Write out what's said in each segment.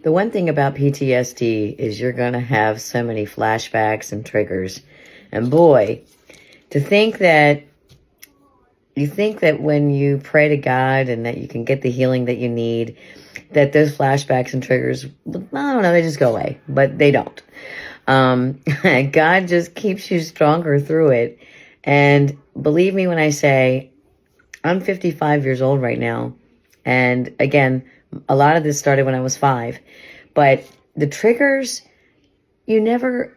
The one thing about PTSD is you're going to have so many flashbacks and triggers. And boy, to think that you think that when you pray to God and that you can get the healing that you need, that those flashbacks and triggers, I don't know, they just go away, but they don't. God just keeps you stronger through it. And believe me when I say, I'm 55 years old right now. And again, a lot of this started when I was 5. But the triggers, you never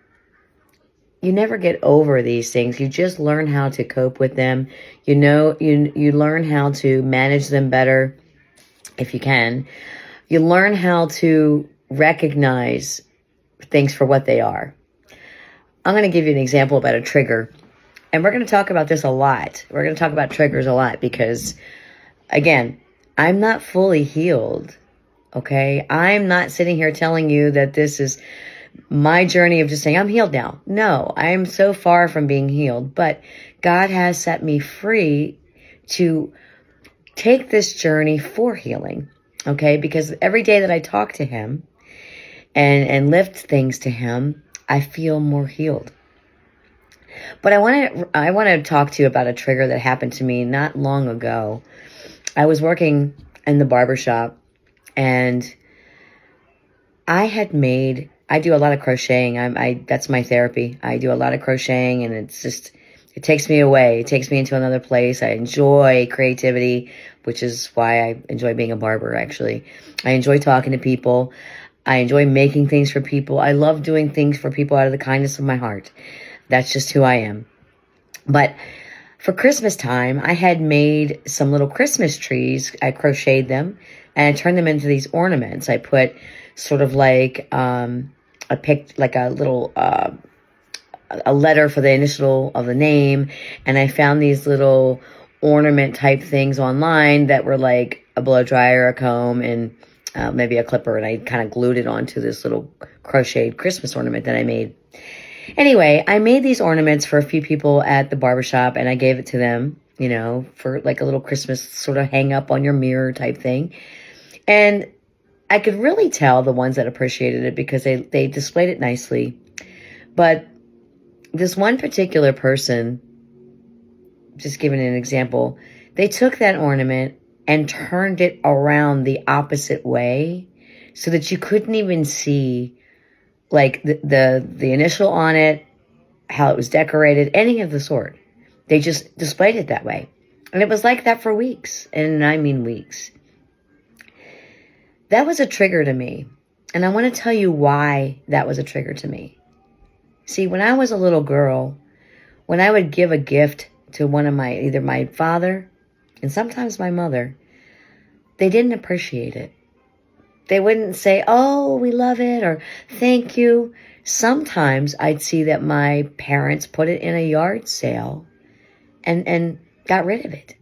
get over these things. You just learn how to cope with them. You learn how to manage them better if you can. You learn how to recognize things for what they are. I'm going to give you an example about a trigger. And we're going to talk about this a lot. We're going to talk about triggers a lot because, again, I'm not fully healed, okay? I'm not sitting here telling you that this is my journey of just saying, I'm healed now. No, I am so far from being healed. But God has set me free to take this journey for healing, okay? Because every day that I talk to Him and lift things to Him, I feel more healed. But I want to talk to you about a trigger that happened to me not long ago. I was working in the barbershop and I do a lot of crocheting. That's my therapy. I do a lot of crocheting and it takes me away. It takes me into another place. I enjoy creativity, which is why I enjoy being a barber, actually. I enjoy talking to people. I enjoy making things for people. I love doing things for people out of the kindness of my heart. That's just who I am. But for Christmas time, I had made some little Christmas trees. I crocheted them and I turned them into these ornaments. I put sort of like a little a letter for the initial of the name, and I found these little ornament type things online that were like a blow dryer, a comb, and maybe a clipper, and I kind of glued it onto this little crocheted Christmas ornament that I made. Anyway, I made these ornaments for a few people at the barbershop, and I gave it to them, for like a little Christmas sort of hang up on your mirror type thing. And I could really tell the ones that appreciated it because they displayed it nicely. But this one particular person, just giving an example, they took that ornament and turned it around the opposite way so that you couldn't even see like the initial on it, how it was decorated, any of the sort. They just displayed it that way. And it was like that for weeks. And I mean weeks. That was a trigger to me. And I want to tell you why that was a trigger to me. See, when I was a little girl, when I would give a gift to either my father and sometimes my mother, they didn't appreciate it. They wouldn't say, oh, we love it, or thank you. Sometimes I'd see that my parents put it in a yard sale and got rid of it.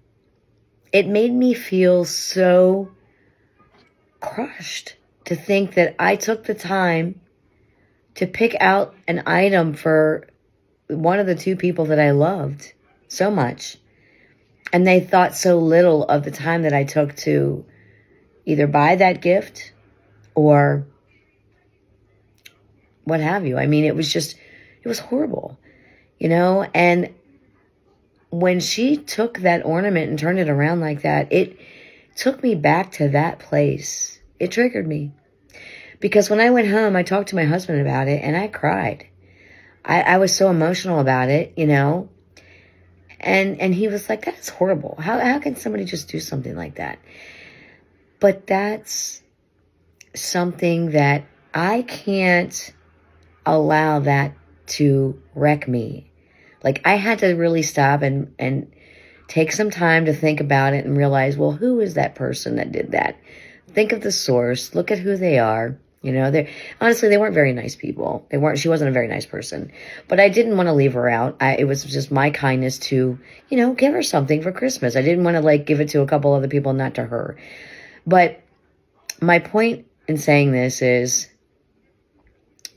It made me feel so crushed to think that I took the time to pick out an item for one of the two people that I loved so much. And they thought so little of the time that I took to either buy that gift or what have you. I mean, it was horrible, and when she took that ornament and turned it around like that, it took me back to that place. It triggered me because when I went home, I talked to my husband about it and I cried. I was so emotional about it, and he was like, that's horrible. How can somebody just do something like that? But that's something that I can't allow that to wreck me. Like, I had to really stop and take some time to think about it and realize, well, who is that person that did that? Think of the source. Look at who they are. Honestly, they weren't very nice people. She wasn't a very nice person, but I didn't want to leave her out. It was just my kindness to, give her something for Christmas. I didn't want to give it to a couple other people, not to her. But my point in saying this is,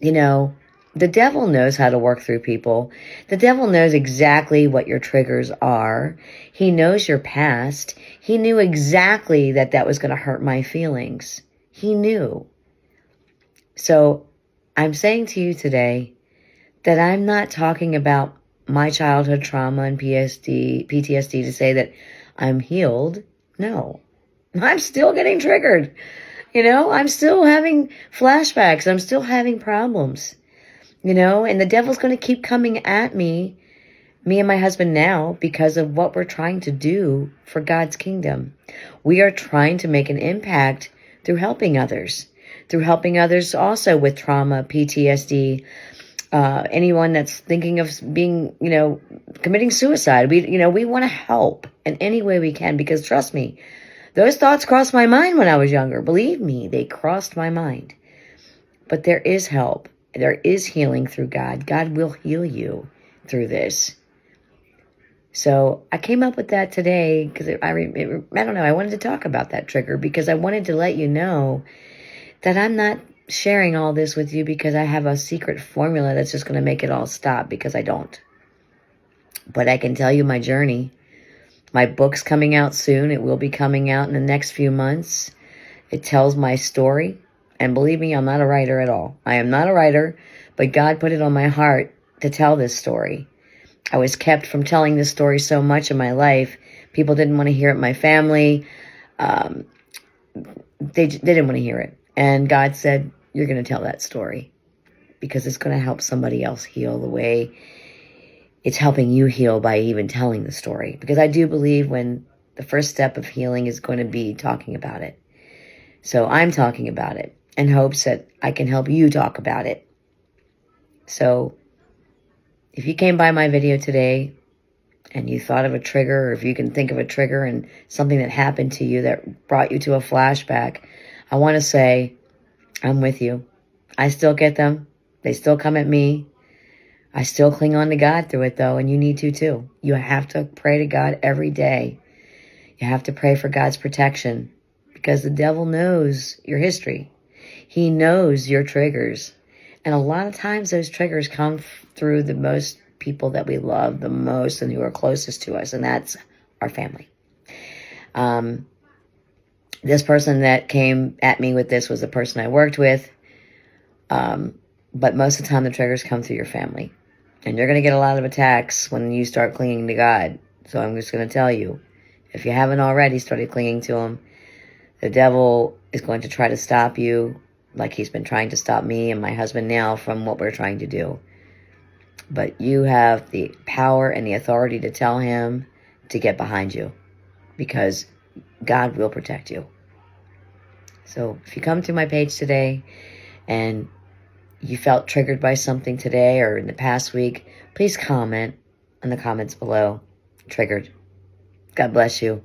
the devil knows how to work through people. The devil knows exactly what your triggers are. He knows your past. He knew exactly that was going to hurt my feelings. He knew. So I'm saying to you today that I'm not talking about my childhood trauma and PTSD to say that I'm healed. No, I'm still getting triggered. I'm still having flashbacks. I'm still having problems, and the devil's going to keep coming at me and my husband now because of what we're trying to do for God's kingdom. We are trying to make an impact through helping others also with trauma, PTSD, anyone that's thinking of being, committing suicide. We want to help in any way we can, because trust me, those thoughts crossed my mind when I was younger. Believe me, they crossed my mind. But there is help. There is healing through God. God will heal you through this. So I came up with that today because I don't know, I wanted to talk about that trigger because I wanted to let you know that I'm not sharing all this with you because I have a secret formula that's just going to make it all stop, because I don't. But I can tell you my journey. My book's coming out soon. It will be coming out in the next few months. It tells my story. And believe me, I'm not a writer at all. I am not a writer, but God put it on my heart to tell this story. I was kept from telling this story so much in my life. People didn't want to hear it. My family, they didn't want to hear it. And God said, you're going to tell that story because it's going to help somebody else heal the way it's helping you heal by even telling the story. Because I do believe when the first step of healing is going to be talking about it. So I'm talking about it in hopes that I can help you talk about it. So if you came by my video today and you thought of a trigger, or if you can think of a trigger and something that happened to you that brought you to a flashback, I want to say, I'm with you. I still get them. They still come at me. I still cling on to God through it, though, and you need to, too. You have to pray to God every day. You have to pray for God's protection, because the devil knows your history. He knows your triggers. And a lot of times those triggers come through the most people that we love the most and who are closest to us, and that's our family. This person that came at me with this was a person I worked with, but most of the time the triggers come through your family. And you're going to get a lot of attacks when you start clinging to God. So I'm just going to tell you, if you haven't already started clinging to Him, the devil is going to try to stop you, like he's been trying to stop me and my husband now from what we're trying to do. But you have the power and the authority to tell him to get behind you, because God will protect you. So if you come to my page today and you felt triggered by something today or in the past week, please comment in the comments below. Triggered. God bless you.